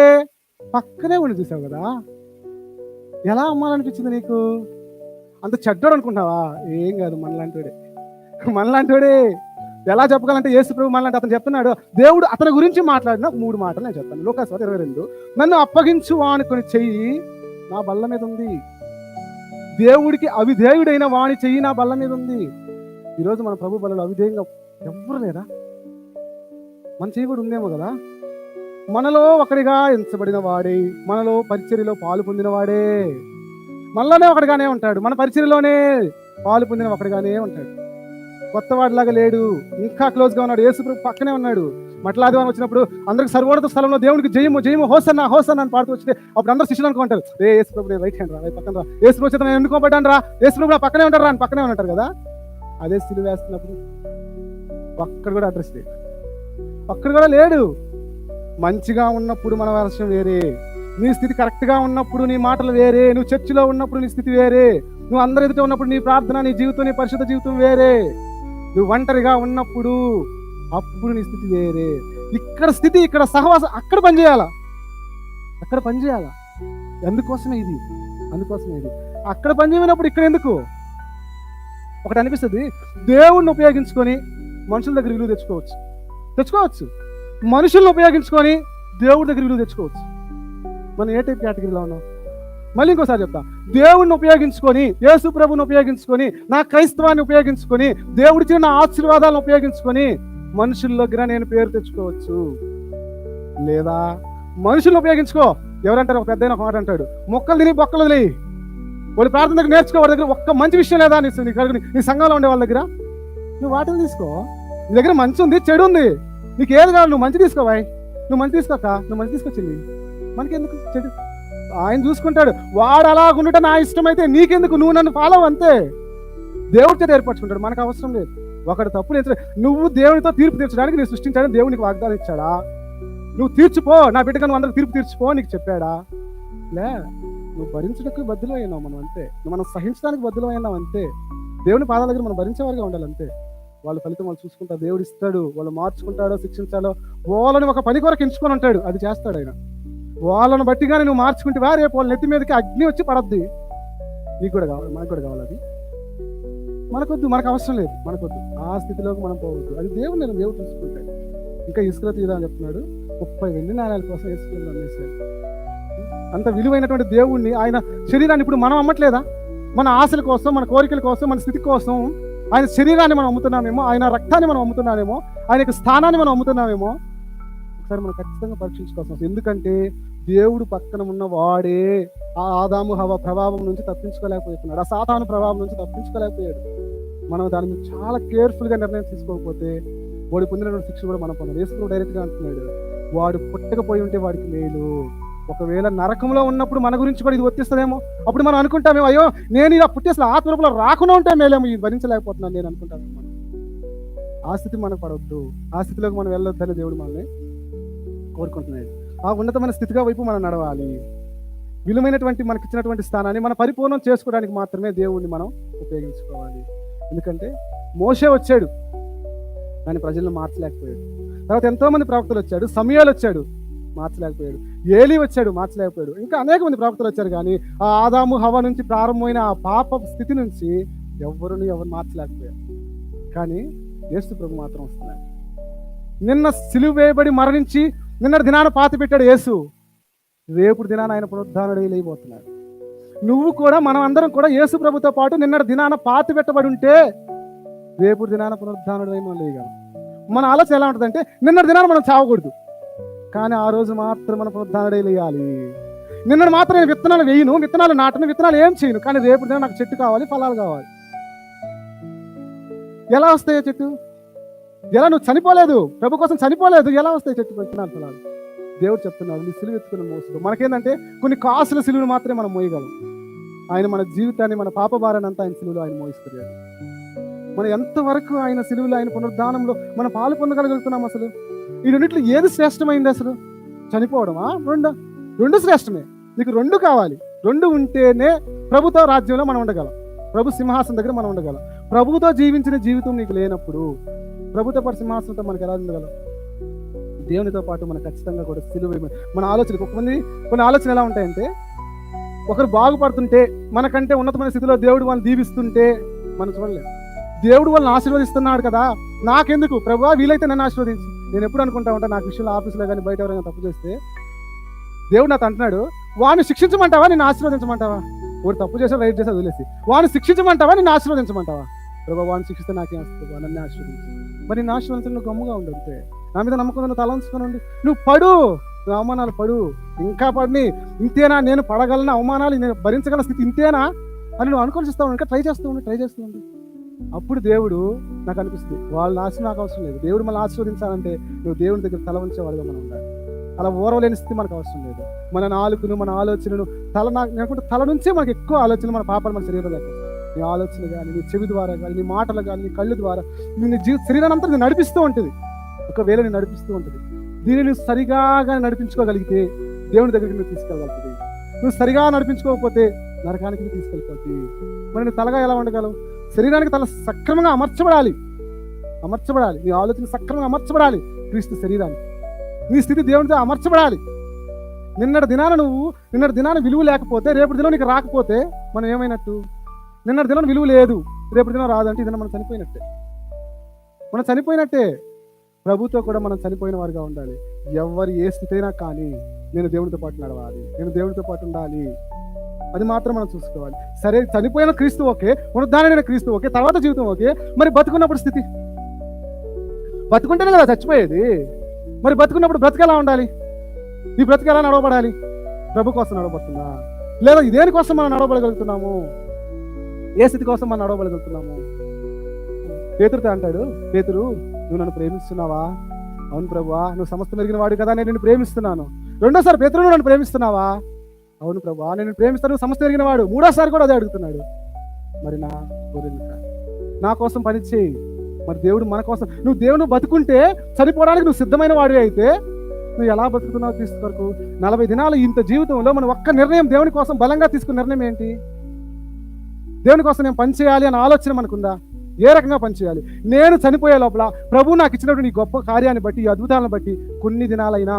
పక్కనే ఉండి చూసావు కదా. ఎలా అమ్మాలనిపించింది నీకు? అంత చెడ్డోడు అనుకుంటున్నావా? ఏం కాదు, మనలాంటివాడే. ఎలా చెప్పగలంటే యేసు ప్రభు మనలాంటి అతను చెప్తున్నాడు. దేవుడు అతని గురించి మాట్లాడిన 3 మాటలు నేను చెప్తాను. లూకాసు 22, నన్ను అప్పగించు అనుకుని చెయ్యి నా బల్ల మీద ఉంది. దేవుడికి అవిధేయుడైన వాని చెయ్యి నా బల్ల మీద ఉంది. ఈరోజు మన ప్రభు బలలో అవిధేయంగా ఎవ్వరు లేరా? మన చెయ్యి కూడా ఉందేమో కదా. మనలో ఒకడిగా ఎంచబడిన వాడే, మనలో పరిచర్యలో పాలు పొందిన వాడే, మనలోనే ఒకటిగానే ఉంటాడు, మన పరిచర్యలోనే పాలు పొందిన ఒకటిగానే ఉంటాడు. కొత్త వాడిలాగా లేడు, ఇంకా క్లోజ్గా ఉన్నాడు. యేసు ప్రభు పక్కనే ఉన్నాడు. మట్లాదివారం వచ్చినప్పుడు అందరికి సర్వోన్నత స్థలంలో దేవునికి జయము జయము హోసన్నా హోసన్నా అని పాడుతూ వచ్చితే అప్పుడు అందరూ శిష్యులు అనుకుంటారు, యేసు ప్రభు రైట్ హ్యాండ్ రా, పక్కన రా, యేసు ప్రభు చేత నేను ఎన్నుకోబడ్డాను రా, యేసు ప్రభు పక్కనే ఉంటారు రా అని పక్కనే ఉంటారు కదా. అదే సిలువ వేస్తున్నప్పుడు ఒక్కడ కూడా అడ్రస్ లేదు, ఒక్కడ కూడా లేడు. మంచిగా ఉన్నప్పుడు మన వర్షం వేరే, నీ స్థితి కరెక్ట్గా ఉన్నప్పుడు నీ మాటలు వేరే, నువ్వు చర్చిలో ఉన్నప్పుడు నీ స్థితి వేరే, నువ్వు అందరి ఎదుట ఉన్నప్పుడు నీ ప్రార్థన, నీ జీవితం, నీ పరిశుద్ధ జీవితం వేరే, నువ్వు ఒంటరిగా ఉన్నప్పుడు అప్పుడు నీ స్థితి వేరే. ఇక్కడ స్థితి, ఇక్కడ సహవాసం, అక్కడ పనిచేయాలా, అక్కడ పనిచేయాలా. అందుకోసమే ఇది. అక్కడ పనిచేయనప్పుడు ఇక్కడ ఎందుకు? ఒకటి అనిపిస్తుంది, దేవుణ్ణి ఉపయోగించుకొని మనుషుల దగ్గర విలువ తెచ్చుకోవచ్చు, మనుషులను ఉపయోగించుకొని దేవుడి దగ్గర విలువ తెచ్చుకోవచ్చు. మనం ఏ టైప్ కేటగిరీలో ఉన్నాం? మళ్ళీ ఇంకోసారి చెప్తా, దేవుణ్ణి ఉపయోగించుకొని, యేసు ప్రభుని ఉపయోగించుకొని, నా క్రైస్తవాన్ని ఉపయోగించుకొని, దేవుడిచ్చిన నా ఆశీర్వాదాలను ఉపయోగించుకొని మనుషుల దగ్గర నేను పేరు తెచ్చుకోవచ్చు. లేదా మనుషులను ఉపయోగించుకో. ఎవరంటారు? ఒక పెద్ద ఒక మాట అంటాడు, మొక్కలు తిని బొక్కలు వదిలేయి. వాడి ప్రార్థన దగ్గర నేర్చుకో. వాడి దగ్గర ఒక్క మంచి విషయం లేదా నీ సంఘంలో ఉండే వాళ్ళ దగ్గర? నువ్వు వాటిని తీసుకో. నీ దగ్గర మంచి ఉంది, చెడు ఉంది, నీకు ఏది కాదు, నువ్వు మంచి తీసుకోవాయి. నువ్వు మంచి తీసుకోక, నువ్వు మంచి తీసుకొచ్చింది మనకెందుకు? చెడు ఆయన చూసుకుంటాడు. వాడు అలాగుండట నా ఇష్టమైతే నీకెందుకు? నువ్వు నన్ను ఫాలో అంతే. దేవుడి చేత ఏర్పరచుకుంటాడు, మనకు అవసరం లేదు. ఒకటి తప్పులు ఎంచ, నువ్వు దేవునితో తీర్పు తీర్చడానికి నేను సృష్టించాడని దేవునికి వాగ్దానం ఇచ్చాడా? నువ్వు తీర్చుపో, నా బిడ్డగా నువ్వు అందరికి తీర్పు తీర్చుపో నీకు చెప్పాడా? లే, నువ్వు భరించడానికి బద్దులు అయినావు మనం అంతే. మనం సహించడానికి బద్దులు అయినావు అంతే. దేవుని పాదాల దగ్గర మనం భరించేవారుగా ఉండాలి అంతే. వాళ్ళ ఫలితం వాళ్ళు చూసుకుంటారు, దేవుడు ఇస్తాడు. వాళ్ళు మార్చుకుంటాడో శిక్షించాలో వాళ్ళని ఒక పని కొరకు ఎంచుకొని ఉంటాడు, అది చేస్తాడు ఆయన. వాళ్ళని బట్టిగానే నువ్వు మార్చుకుంటే రేపు వాళ్ళ నెత్తి మీదకి అగ్ని వచ్చి పడద్ది. నీకు కూడా కావాలి, మనకు కూడా కావాలి. అది మనకొద్దు, మనకు అవసరం లేదు, మనకొద్దు. ఆ స్థితిలోకి మనం పోవద్దు. అది దేవుడు చూసుకుంటాడు. ఇంకా ఇసుకలో తీరా అని చెప్తున్నాడు. 30 వెండి నాణాల కోసం ఇసుకలో అమ్మేశాడు. అంత విలువైనటువంటి దేవుణ్ణి, ఆయన శరీరాన్ని ఇప్పుడు మనం అమ్మట్లేదా? మన ఆశల కోసం, మన కోరికల కోసం, మన స్థితి కోసం ఆయన శరీరాన్ని మనం అమ్ముతున్నామేమో, ఆయన రక్తాన్ని మనం అమ్ముతున్నామేమో, ఆయన యొక్క స్థానాన్ని మనం అమ్ముతున్నామేమో ఒకసారి మనం ఖచ్చితంగా పరీక్షించుకోవాల్సి వస్తుంది. ఎందుకంటే దేవుడు పక్కన ఉన్న వాడే ఆ ఆదాము హవ్వ ప్రభావం నుంచి తప్పించుకోలేకపోతున్నాడు, ఆ సాతాను ప్రభావం నుంచి తప్పించుకోలేకపోయాడు. మనం దాని మీద చాలా కేర్ఫుల్గా నిర్ణయం తీసుకోకపోతే వాడు పొందినటువంటి శిక్ష కూడా మనం పొందాలి. యేసు డైరెక్ట్గా అంటున్నాడు, వాడు పుట్టకపోయి ఉంటే వాడికి మేలు. ఒకవేళ నరకంలో ఉన్నప్పుడు మన గురించి కూడా ఇది వర్తిస్తుందేమో. అప్పుడు మనం అనుకుంటామేమో, అయ్యో నేను ఇలా పుట్టి అసలు ఆత్మరూపంలో రాకుండా ఉంటే మేలేమో, ఇది భరించలేకపోతున్నాను నేను అనుకుంటాను. మనం ఆ స్థితి మనకు పడవద్దు, ఆ స్థితిలోకి మనం వెళ్ళొద్దని దేవుడు మనల్ని కోరుకుంటున్నాడు. ఆ ఉన్నతమైన స్థితిగా వైపు మనం నడవాలి. విలువైనటువంటి మనకి ఇచ్చినటువంటి స్థానాన్ని మనం పరిపూర్ణం చేసుకోవడానికి మాత్రమే దేవుడిని మనం ఉపయోగించుకోవాలి. ఎందుకంటే మోషే వచ్చాడు కానీ ప్రజలను మార్చలేకపోయాడు. తర్వాత ఎంతో మంది ప్రవక్తలు వచ్చాడు, సమూయేలు వచ్చాడు, మార్చలేకపోయాడు. ఏలీ వచ్చాడు, మార్చలేకపోయాడు. ఇంకా అనేక మంది ప్రవక్తలు వచ్చారు కానీ ఆ ఆదాము హవ్వ నుంచి ప్రారంభమైన ఆ పాప స్థితి నుంచి ఎవరు మార్చలేకపోయారు. కానీ యేసు ప్రభు మాత్రం వస్తున్నాడు. నిన్న సిలువ వేయబడి మరణించి నిన్నటి దినాన పాతి పెట్టాడు యేసు. రేపు దినాన ఆయన పునరుద్ధానుడై లేయబోతున్నాడు. నువ్వు కూడా మనం అందరం కూడా యేసు ప్రభుతో పాటు నిన్నటి దినాన పాతి పెట్టబడి ఉంటే రేపు దినాన పునరుద్ధానుడై మనం లేయగలం. మన ఆలోచన ఎలా ఉంటుందంటే నిన్నటి దినాన మనం చావకూడదు, కానీ ఆ రోజు మాత్రం మనం పునరుద్ధానుడై లేయాలి. నిన్నటి మాత్రం నేను విత్తనాలు వేయను, విత్తనాలు నాటను, విత్తనాలు ఏం చేయను, కానీ రేపు దినాన నాకు చెట్టు కావాలి, ఫలాలు కావాలి. ఎలా వస్తాయో చెట్టు? ఎలా? నువ్వు చనిపోలేదు, ప్రభు కోసం చనిపోలేదు, ఎలా వస్తాయి చెట్టు విత్తనాలు, ఫలాలు? దేవుడు చెప్తున్నాడు, నీ సిలువ ఎత్తుకుని మోసుకో. మనకేంటంటే కొన్ని కాసుల సిలువను మాత్రమే మనం మోయగలం. ఆయన మన జీవితాన్ని, మన పాప భారాన్ని అంతా ఆయన సిలువలో ఆయన మోయిస్తున్నాడు. మనం ఎంతవరకు ఆయన సిలువలో, ఆయన పునరుద్ధానంలో మనం పాలు పొందగలుగుతున్నాం? అసలు ఈ రెండిట్లో ఏది శ్రేష్టమైంది? అసలు చనిపోవడమా? రెండు శ్రేష్టమే. నీకు రెండు కావాలి. రెండు ఉంటేనే ప్రభుతో రాజ్యంలో మనం ఉండగలం, ప్రభు సింహాసనం దగ్గర మనం ఉండగలం. ప్రభుతో జీవించిన జీవితం నీకు లేనప్పుడు ప్రభుతో పాటు సింహాసనంతో మనకి ఎలా ఉండగలం? దేవునితో పాటు మనం ఖచ్చితంగా కూడా సిలువ. మన ఆలోచనకు కొన్ని ఆలోచనలు ఎలా ఉంటాయంటే, ఒకరు బాగుపడుతుంటే, మనకంటే ఉన్నతమైన స్థితిలో దేవుడు వాళ్ళని దీవిస్తుంటే మనం చూడలేదు. దేవుడు వాళ్ళని ఆశీర్వదిస్తున్నాడు కదా, నాకెందుకు ప్రభువా, వీలైతే నన్ను ఆశీర్వదించు. నేను ఎప్పుడు అనుకుంటా ఉంటా, నాకు విషయంలో ఆఫీసులో కానీ బయట ఎవరైనా తప్పు చేస్తే దేవుడు నాతో అంటున్నాడు, వాడిని శిక్షించమంటావా, నిన్ను ఆశీర్వదించమంటావా? వాడు తప్పు చేసా, రైట్ చేసా వదిలేసి వాడిని శిక్షించమంటావా, నిన్ను ఆశీర్వదించమంటావా? ప్రభా, వాడిని శిక్షిస్తే నాకేం వస్తుంది, నన్ను ఆశీర్వదించు. మరి నిన్ను ఆశీర్వదించడం నువ్వు గమ్ముగా ఉండంతే, నా మీద నమ్మకం నువ్వు తల ఉంచుకొని ఉండి, నువ్వు పడు, నువ్వు అవమానాలు పడు, ఇంకా పడిని, ఇంతేనా నేను పడగలను అవమానాలు, నేను భరించగల స్థితి ఇంతేనా అని నువ్వు అనుకోనిస్తావు, ఇంకా ట్రై చేస్తూ ఉండి. అప్పుడు దేవుడు నాకు అనిపిస్తుంది, వాళ్ళని ఆశ నాకు అవసరం లేదు. దేవుడు మనల్ని ఆశీర్వదించాలంటే నువ్వు దేవుని దగ్గర తల ఉంచేవాడుగా మనం ఉండాలి. అలా ఓరవలేని స్థితి మనకు అవసరం లేదు. మన నాలుకను, మన ఆలోచనను, తల నుంచే మనకు ఎక్కువ ఆలోచనలు, మన పాపాలు మన శరీరంలో నీ ఆలోచన కానీ, నీ చెవి ద్వారా కానీ, నీ మాటలు కానీ, నీ కళ్ళు ద్వారా నీ శరీరాన్ని అంతా నేను నడిపిస్తూ ఉంటుంది. ఒకవేళ నేను నడిపిస్తూ ఉంటుంది, దీన్ని నువ్వు సరిగా నడిపించుకోగలిగితే దేవుని దగ్గరికి నువ్వు తీసుకెళ్ళగలుగుతుంది. నువ్వు సరిగా నడిపించుకోకపోతే నరకానికి నువ్వు తీసుకెళ్ళిపోతుంది. మరి నువ్వు తలగా ఎలా ఉండగలవు? శరీరానికి తల సక్రమంగా అమర్చబడాలి. నీ ఆలోచన సక్రమంగా అమర్చబడాలి క్రీస్తు శరీరానికి. నీ స్థితి దేవునితో అమర్చబడాలి. నిన్నటి దినాన విలువ లేకపోతే, రేపటి దినం నీకు రాకపోతే మనం ఏమైనట్టు? నిన్నటి దినం విలువ లేదు, రేపటి దినం రాదంటే ఇది మనం చనిపోయినట్టే. ప్రభుతో కూడా మనం చనిపోయిన వారిగా ఉండాలి. ఎవరు ఏ స్థితి అయినా కానీ నేను దేవునితో పాటు నడవాలి, నేను దేవునితో పాటు ఉండాలి, అది మాత్రం మనం చూసుకోవాలి. సరే, చనిపోయిన క్రీస్తు ఓకే, పునరుద్ధానమైన క్రీస్తు ఓకే, తర్వాత జీవితం ఓకే, మరి బతుకున్నప్పుడు స్థితి? బతుకుంటేనే కదా చచ్చిపోయేది. మరి బతుకున్నప్పుడు బ్రతుకు ఎలా ఉండాలి? ఈ బ్రతుకు ఎలా నడవబడాలి? ప్రభు కోసం నడవబడుతుందా, లేదా దేనికోసం మనం నడవబడగలుగుతున్నాము? ఏ స్థితి కోసం మనం నడవబడగలుగుతున్నాము? పేతురుతో అంటాడు, పేతురు, నువ్వు నన్ను ప్రేమిస్తున్నావా? అవును ప్రభువా, నువ్వు సమస్తం ఎరిగిన వాడు కదా, నేను నిన్ను ప్రేమిస్తున్నాను. రెండోసారి, పేతురు, నువ్వు నన్ను ప్రేమిస్తున్నావా? అవును ప్రభువా, నేను ప్రేమిస్తాను, నువ్వు సమస్తం ఎరిగిన వాడు. మూడోసారి కూడా అదే అడుగుతున్నాడు. మరి నా గొర్రెలు నా కోసం పని చేయి. మరి దేవుడు మన కోసం, నువ్వు దేవుడు బతుకుంటే చనిపోవడానికి నువ్వు సిద్ధమైన వాడివి అయితే నువ్వు ఎలా బతుకుతున్నావు క్రీస్తు కొరకు? 40 దినాలు ఇంత జీవితంలో మనం ఒక్క నిర్ణయం, దేవుని కోసం బలంగా తీసుకున్న నిర్ణయం ఏంటి? దేవుని కోసం నేను పని చేయాలి అనే ఆలోచన మనకుందా? ఏ రకంగా పనిచేయాలి? నేను చనిపోయే లోపల ప్రభు నాకు ఇచ్చినటువంటి ఈ గొప్ప కార్యాన్ని బట్టి, ఈ అద్భుతాలను బట్టి కొన్ని దినాలైనా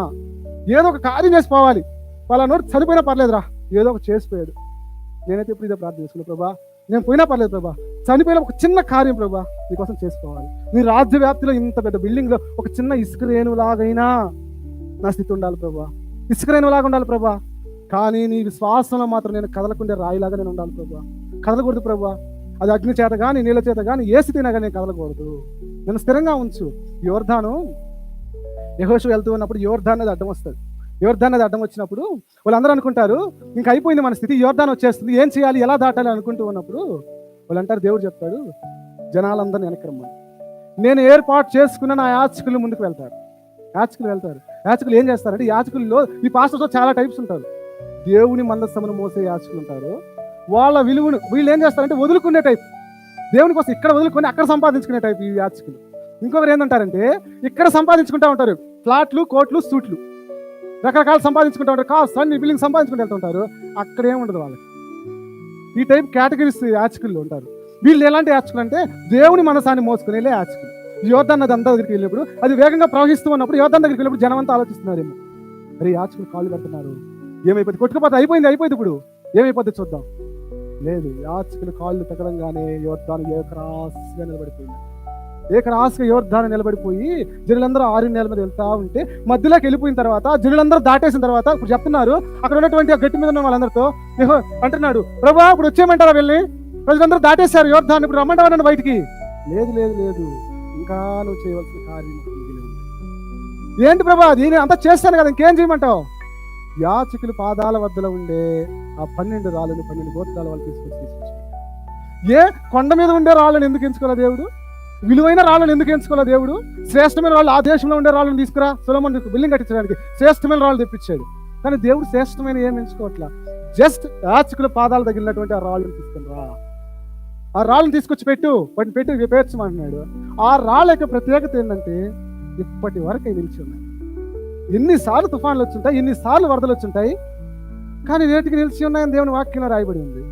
ఏదో ఒక కార్యం చేసిపోవాలి. వాళ్ళ నోటి చనిపోయినా పర్లేదురా, ఏదో ఒక చేసిపోయాడు. నేనైతే ఇప్పుడు ఇదే ప్రార్థన చేసుకున్నాను, ప్రభా నేను పోయినా పర్లేదు ప్రభా, చనిపోయిన ఒక చిన్న కార్యం ప్రభా నీకోసం చేసుకోవాలి. నీ రాజ్య వ్యాప్తిలో ఇంత పెద్ద బిల్డింగ్లో ఒక చిన్న ఇసుక రేణులాగైనా నా స్థితి ఉండాలి ప్రభా, ఇసుక రేణులాగా ఉండాలి ప్రభా. కానీ నీ విశ్వాసంలో మాత్రం నేను కదలకుండే రాయిలాగా నేను ఉండాలి ప్రభా. కదలకూడదు ప్రభా. అది అగ్ని చేత కానీ నీళ్ళ చేత కానీ ఏ స్థితినా కానీ కదలకూడదు. నేను స్థిరంగా ఉంచు. యోర్దాను యెహోషువ వెళ్తూ ఉన్నప్పుడు యోర్దాన్ నది అడ్డం వస్తుంది. యోర్దాన్ నది అడ్డం వచ్చినప్పుడు వాళ్ళందరూ అనుకుంటారు ఇంకా అయిపోయింది మన స్థితి, యోర్దాన్ వచ్చేస్తుంది, ఏం చేయాలి, ఎలా దాటాలి అనుకుంటూ ఉన్నప్పుడు వాళ్ళు అంటారు, దేవుడు చెప్తాడు జనాలందరినీ వెనక్కి రమ్మని. నేను ఏర్పాటు చేసుకున్న నా యాచకులు ముందుకు వెళ్తారు. యాచకులు ఏం చేస్తారంటే, యాచకుల్లో ఈ పాస్టర్స్లో చాలా టైప్స్ ఉంటారు. దేవుని మందస్సమును మోసే యాచకులు ఉంటారు. వాళ్ళ విలువను వీళ్ళు ఏం చేస్తారంటే వదులుకునే టైప్, దేవుని కోసం ఇక్కడ వదులుకొని అక్కడ సంపాదించుకునే టైప్ ఈ యాచకులు. ఇంకొకరు ఏంటంటారంటే ఇక్కడ సంపాదించుకుంటా ఉంటారు, ఫ్లాట్లు, కోట్లు, సూట్లు, రకరకాలు సంపాదించుకుంటూ ఉంటారు, కాస్ట్ అన్ని బిల్డింగ్ సంపాదించుకుంటూ వెళ్తుంటారు. అక్కడ ఏముండదు వాళ్ళకి. ఈ టైప్ కేటగిరీస్ యాచకులు ఉంటారు. వీళ్ళు ఎలాంటి యాచకులు అంటే దేవుని మనసాన్ని మోసుకునే యాచకులు. యోర్దాన్ నది అంతా దగ్గరికి వెళ్ళినప్పుడు అది వేగంగా ప్రవహిస్తూ ఉన్నప్పుడు యోర్దాన్ దగ్గరికి వెళ్ళినప్పుడు జనం అంతా ఆలోచిస్తున్నారేమో, మరి యాచకులు కాళ్ళు కడుతున్నారు, ఏమైపోతుంది, కొట్టుకుపోతే అయిపోయింది, ఇప్పుడు ఏమైపోద్ది చూద్దాం. లేదు, యాచకులు కాళ్ళు తగలంగానే యోర్దాను ఏకరాశిగా నిలబడిపోయింది. ఏకరాశిగా యోర్దాను నిలబడిపోయి జనులందరూ 6 నెలల మీద వెళ్తా ఉంటే మధ్యలోకి వెళ్ళిపోయిన తర్వాత జనులందరూ దాటేసిన తర్వాత ఇప్పుడు చెప్తున్నారు అక్కడ ఉన్నటువంటి ఆ గట్టి మీద ఉన్న వాళ్ళందరితో అంటున్నాడు, ప్రభా ఇప్పుడు వచ్చేయమంటారా వెళ్ళి, ప్రజలందరూ దాటేశారు యోర్దాను, ఇప్పుడు రమ్మంటావా నన్ను బయటికి. లేదు లేదు లేదు, ఇంకా నువ్వు చేయవలసిన కార్యం ఏంటి ప్రభా, దీన్ని అంతా చేస్తాను కదా, ఇంకేం చేయమంటావు. యాచకులు పాదాల వద్దలో ఉండే ఆ 12 రాళ్ళను 12 గోత్రాల వాళ్ళు తీసుకొచ్చారు. ఏ కొండ మీద ఉండే రాళ్ళను ఎందుకు ఎంచుకోలే దేవుడు, విలువైన రాళ్ళను ఎందుకు ఎంచుకోలే దేవుడు, శ్రేష్టమైన రాళ్ళు ఆ దేశంలో ఉండే రాళ్ళను తీసుకురా, సొలొమోను బిల్డింగ్ కట్టించడానికి శ్రేష్టమైన రాళ్ళు తెప్పించాడు. కానీ దేవుడు శ్రేష్టమైన ఏం ఎంచుకోవట్లా, జస్ట్ యాచకుల పాదాల తగిలినటువంటి ఆ రాళ్ళను తీసుకుని రా, ఆ రాళ్ళను తీసుకొచ్చి వాటిని పెట్టి పేర్చమంటున్నాడు. ఆ రాళ్ళ యొక్క ప్రత్యేకత ఏంటంటే ఇప్పటి వరకు నిలిచి ఉన్నాయి. ఎన్నిసార్లు తుఫాన్లు వచ్చుంటాయి, ఎన్నిసార్లు వరదలు వచ్చుంటాయి, కానీ నేటికి నిలిచి ఉన్నాయని దేవుని వాక్యంలో రాయబడి ఉంది.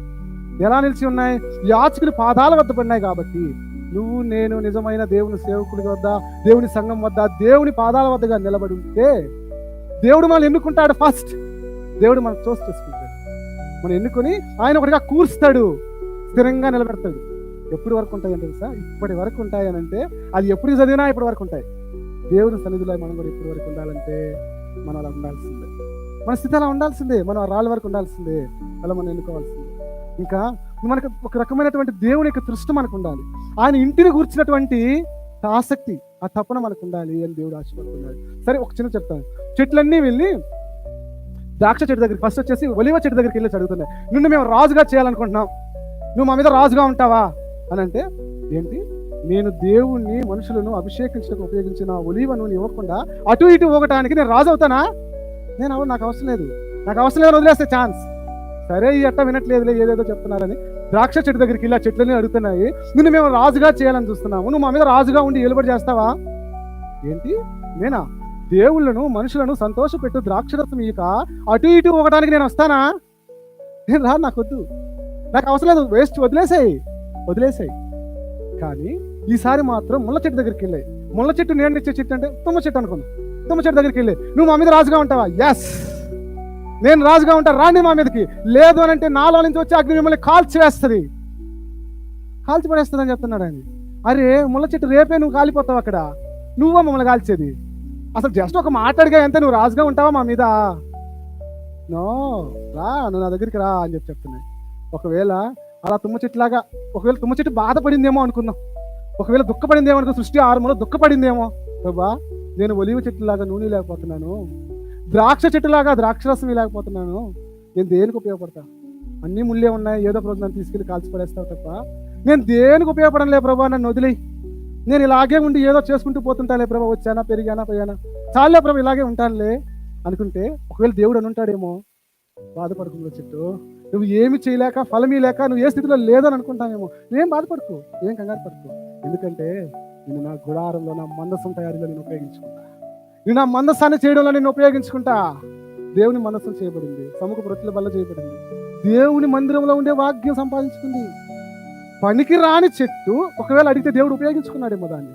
ఎలా నిలిచి ఉన్నాయి, యాచకులు పాదాల వద్ద పడినాయి. కాబట్టి నువ్వు నేను నిజమైన దేవుని సేవకుడి వద్ద, దేవుని సంఘం వద్ద, దేవుని పాదాల వద్దగా నిలబడి ఉంటే దేవుడు మనల్ని ఎన్నుకుంటాడు. ఫస్ట్ దేవుడు మనకు చేసుకుంటాడు, మనం ఎన్నుకొని ఆయన ఒకటిగా కూర్స్తాడు, స్థిరంగా నిలబెడతాడు. ఎప్పటి వరకు ఉంటాయని తెలుసా, ఇప్పటి వరకు ఉంటాయనంటే అది ఎప్పుడు చదివినా ఇప్పటి వరకు ఉంటాయి. దేవుని సన్నిధిలో మనం కూడా ఇప్పటి వరకు ఉండాలంటే మనం అలా ఉండాల్సిందే, మన స్థితి అలా ఉండాల్సిందే, మనం ఆ రాళ్ళ వరకు ఉండాల్సిందే, అలా మనం ఎన్నుకోవాల్సిందే. ఇంకా మనకు ఒక రకమైనటువంటి దేవుని యొక్క దృష్టి మనకు ఉండాలి, ఆయన ఇంటిని కూర్చున్నటువంటి ఆసక్తి, ఆ తపన మనకు ఉండాలి అని దేవుడు ఆశపడుతున్నాడు. సరే ఒక చిన్న చెప్తాను, చెట్లన్నీ వెళ్ళి ద్రాక్ష చెట్టు దగ్గరికి, ఫస్ట్ వచ్చేసి ఒలివ చెట్టు దగ్గరికి వెళ్ళి అడుగుతున్నాయి, నిన్ను మేము రాజుగా చేయాలనుకుంటున్నాం, నువ్వు మా మీద రాజుగా ఉంటావా అని అంటే, ఏంటి, నేను దేవుణ్ణి మనుషులను అభిషేకించడానికి ఉపయోగించిన ఒలివను ఇవ్వకుండా అటు ఇటు ఊగటానికి నేను రాజు అవుతానా, నాకు అవసరం లేదు వదిలేస్తే ఛాన్స్. సరే ఈ అట్ట వినట్లేదులే, ఏదేదో చెప్తున్నారని ద్రాక్ష చెట్టు దగ్గరికి ఇలా చెట్లని అడుగుతున్నాయి, నిన్ను మేము రాజుగా చేయాలని చూస్తున్నాము, నువ్వు మా మీద రాజుగా ఉండి ఏలుబడి చేస్తావా. ఏంటి, నేనా దేవుళ్ళను మనుషులను సంతోషపెట్టు ద్రాక్షరసం ఇక అటు ఇటు ఊగటానికి నేను వస్తానా, నేను రాదు, నాకు వద్దు, నాకు అవసరం లేదు, వేస్ట్, వదిలేసాయి. కానీ ఈసారి మాత్రం ముళ్ళ చెట్టు దగ్గరికి వెళ్ళాయి. ముళ్ళ చెట్టు నేను ఇచ్చే చెట్టు అంటే తుమ్మ చెట్టు అనుకున్నాను. తుమ్మ చెట్టు దగ్గరికి వెళ్ళి, నువ్వు మా మీద రాజుగా ఉంటావా, ఎస్ నేను రాజుగా ఉంటా, రాండి మా మీదకి, లేదు అని అంటే నాలో నుంచి వచ్చి అగ్ని మిమ్మల్ని కాల్చి పడేస్తుంది అని చెప్తున్నాడు ఆయన. అరే ముళ్ళ చెట్టు, రేపే నువ్వు కాలిపోతావు, అక్కడ నువ్వా మమ్మల్ని కాల్చేది, అసలు జస్ట్ ఒక మాట్లాడిగా ఎంత నువ్వు రాజుగా ఉంటావా మా మీద, నో రా, నువ్వు నా దగ్గరికి రా అని చెప్తున్నాయి. ఒకవేళ అలా తుమ్మ చెట్టు బాధపడిందేమో అనుకుందాం, ఒకవేళ దుఃఖపడిందేమో అనుకో, సృష్టి ఆరంభంలో దుఃఖపడిందేమో, ప్రభా నేను ఒలివ చెట్టులాగా నూనె లేకపోతున్నాను, ద్రాక్ష చెట్టులాగా ద్రాక్షరసం లేకపోతున్నాను, నేను దేనికి ఉపయోగపడతా, అన్ని ముళ్ళే ఉన్నాయి, ఏదో రోజు నన్ను తీసుకెళ్ళి కాల్చి పడేస్తావు తప్ప నేను దేనికి ఉపయోగపడం లే ప్రభా, నన్ను వదిలేయి, నేను ఇలాగే ఉండి ఏదో చేసుకుంటూ పోతుంటాలే ప్రభా, వచ్చానా పెరిగానా పోయానా చాలే ప్రభా, ఇలాగే ఉంటానులే అనుకుంటే, ఒకవేళ దేవుడు అని ఉంటాడేమో, బాధపడుకుందో చెట్టు, నువ్వు ఏమి చేయలేక ఫలమీ లేక నువ్వు ఏ స్థితిలో లేదని అనుకుంటానేమో, నువ్వేం బాధపడుకో, ఏం కంగారు పడుకో, ఎందుకంటే నేను నా గుడారంలో నా మందసం తయారీలో నేను ఉపయోగించుకుంటా, నేను నా మందసాన్ని చేయడంలో నేను ఉపయోగించుకుంటా. దేవుని మందసం చేయబడింది, సముఖ ప్రతుల వల్ల చేయబడింది, దేవుని మందిరంలో ఉండే వాక్యం సంపాదించుకుంది. పనికి రాని చెట్టు ఒకవేళ అడిగితే దేవుడు ఉపయోగించుకున్నాడేమో దాన్ని,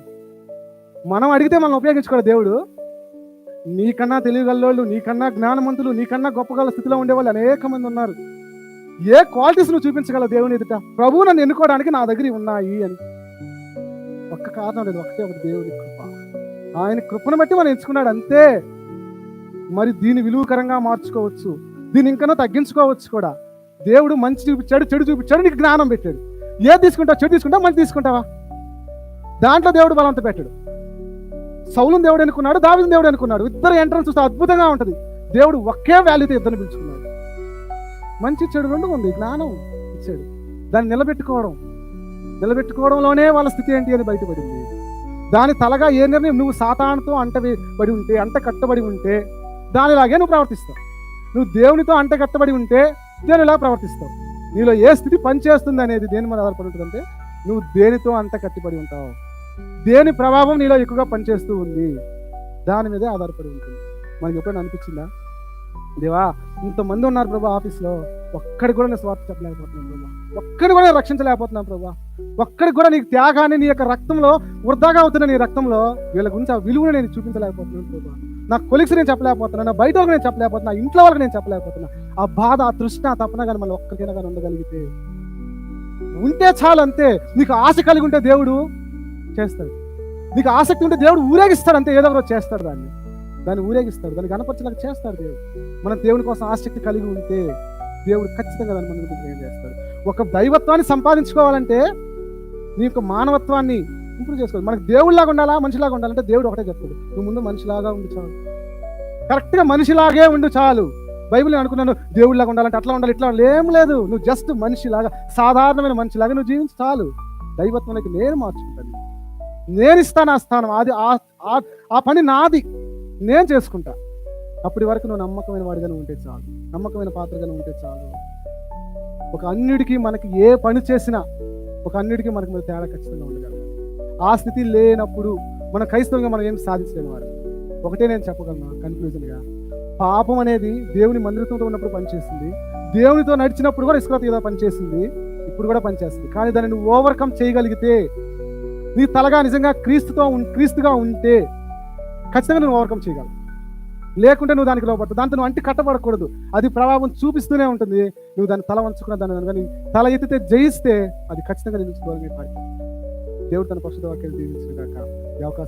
మనం అడిగితే మనం ఉపయోగించుకోడు దేవుడు. నీకన్నా తెలియగలవాళ్ళు, నీకన్నా జ్ఞానవంతులు, నీకన్నా గొప్పగల స్థితిలో ఉండేవాళ్ళు అనేక మంది ఉన్నారు. ఏ క్వాలిటీస్ నువ్వు చూపించగలవు దేవుని ఎదుట, ప్రభువు నన్ను ఎన్నుకోవడానికి నా దగ్గర ఉన్నాయి అని. ఒక్క కారణం లేదు, ఒకటే ఒకటి, దేవుని కృప. ఆయన కృపను బట్టి మనం ఎంచుకున్నాడు అంతే. మరి దీన్ని విలువకరంగా మార్చుకోవచ్చు, దీన్ని ఇంకనో తగ్గించుకోవచ్చు కూడా. దేవుడు మంచి చూపించాడు, చెడు చూపించాడు, నీకు జ్ఞానం పెట్టాడు. ఏది తీసుకుంటావు? చెడు తీసుకుంటావా, మంచి తీసుకుంటావా? దాంట్లో దేవుడు బలవంత పెట్టాడు. సౌలుని దేవుడు అనుకున్నాడు, దావీదుని దేవుడు అనుకున్నాడు. ఇద్దరు ఎంట్రన్స్ చూస్తే అద్భుతంగా ఉంటుంది. దేవుడు ఒకే వాల్యూతో ఇద్దరిని పిలుచుకున్నాడు. మంచి చెడు రెండు ఉంది, జ్ఞానం ఇచ్చాడు. దాన్ని నిలబెట్టుకోవడంలోనే వాళ్ళ స్థితి ఏంటి అని బయటపడింది. దాని తలగా ఏ నిర్ణయం, నువ్వు సాతానుతో అంటబడి ఉంటే, అంట కట్టబడి ఉంటే దానిలాగే నువ్వు ప్రవర్తిస్తావు. నువ్వు దేవునితో అంట కట్టబడి ఉంటే దేనిలా ప్రవర్తిస్తావు. నీలో ఏ స్థితి పనిచేస్తుంది అనేది దేని మీద ఆధారపడి ఉంటుందంటే నువ్వు దేనితో అంట కట్టిపడి ఉంటావు, దేని ప్రభావం నీలో ఎక్కువగా పనిచేస్తూ ఉంది, దాని మీదే ఆధారపడి ఉంటుంది. మనకి ఎప్పుడైనా అనిపించిందా, దేవా ఇంతమంది ఉన్నారు ప్రభా ఆఫీస్లో, ఒక్కడికి కూడా నేను స్వార్థ చెప్పలేకపోతున్నాను ప్రభా, ఒక్కడికి కూడా నేను రక్షించలేకపోతున్నాను ప్రభా, ఒక్కడికి కూడా నీకు త్యాగాన్ని నీ యొక్క రక్తంలో వృధాగా అవుతున్న నీ రక్తంలో వీళ్ళ గురించి ఆ విలువను నేను చూపించలేకపోతున్నాను ప్రభా. నా కొలిక్స్ నేను చెప్పలేకపోతున్నా, నా బయట వాళ్ళకి నేను చెప్పలేకపోతున్నా, ఇంట్లో వాళ్ళకి నేను చెప్పలేకపోతున్నా. ఆ బాధ, ఆ తృష్ణ, ఆ తపన కానీ మళ్ళీ ఒక్కరికైనా కానీ ఉండగలిగితే ఉంటే చాలు. అంతే. నీకు ఆశ కలిగి ఉంటే దేవుడు చేస్తాడు. నీకు ఆసక్తి ఉంటే దేవుడు ఊరేగిస్తాడు. అంతే, ఏదో ఒకరోజు చేస్తాడు. దాన్ని ఊరేగిస్తాడు, దాన్ని గణపరచలాగా చేస్తాడు దేవుడు. మనం దేవుని కోసం ఆసక్తి కలిగి ఉంటే దేవుడు ఖచ్చితంగా దాన్ని మన గురించి ఏం చేస్తాడు. ఒక దైవత్వాన్ని సంపాదించుకోవాలంటే నీ యొక్క మానవత్వాన్ని ఇంప్రూవ్ చేసుకోవాలి. మనకు దేవుడిలాగా ఉండాలా, మనిషిలాగా ఉండాలంటే దేవుడు ఒకటే చెప్తాడు, నువ్వు ముందు మనిషిలాగా ఉండి చాలు, కరెక్ట్గా మనిషిలాగే ఉండు చాలు. బైబిల్ అనుకున్నాను దేవుడిలాగా ఉండాలంటే అట్లా ఉండాలి, ఇట్లా ఏం లేదు. నువ్వు జస్ట్ మనిషిలాగా, సాధారణమైన మనిషిలాగా నువ్వు జీవించి చాలు. దైవత్వానికి నేను మార్చుకుంటాను, నేను ఇస్తాను ఆ స్థానం, అది ఆ పని నాది, నేను చేసుకుంటా. అప్పటి వరకు నువ్వు నమ్మకమైన వాడిగానే ఉంటే చాలు, నమ్మకమైన పాత్రగానే ఉంటే చాలు. ఒక అన్నిటికీ మనకి ఏ పని చేసినా ఒక అన్నిటికీ మనకి మీద తేడా ఖచ్చితంగా ఉండగలగాలి. ఆ స్థితి లేనప్పుడు మన క్రైస్తవంగా మనం ఏం సాధించలేని వారు. ఒకటే నేను చెప్పగలను కన్క్లూజన్గా, పాపం అనేది దేవుని మందిరంతో ఉన్నప్పుడు పనిచేస్తుంది, దేవునితో నడిచినప్పుడు కూడా ఇస్కరియోతు పనిచేసింది, ఇప్పుడు కూడా పనిచేస్తుంది. కానీ దాన్ని నువ్వు ఓవర్కమ్ చేయగలిగితే, నీ తలగా నిజంగా క్రీస్తుగా ఉంటే ఖచ్చితంగా నువ్వు ఓవర్కమ్ చేయగలవు. లేకుంటే నువ్వు దానికి లోపడతావు, దాంతో నువ్వు అంటి కట్టబడకూడదు. అది ప్రభావం చూపిస్తూనే ఉంటుంది. నువ్వు దాన్ని తల వంచుకున్న దాన్ని కానీ తల ఎత్తితే జయిస్తే అది ఖచ్చితంగా నేను దూరంగా పడుతుంది. దేవుడు తన పరిశుద్ధ వాక్యాన్ని దీవించిన గాక. ఈ అవకాశం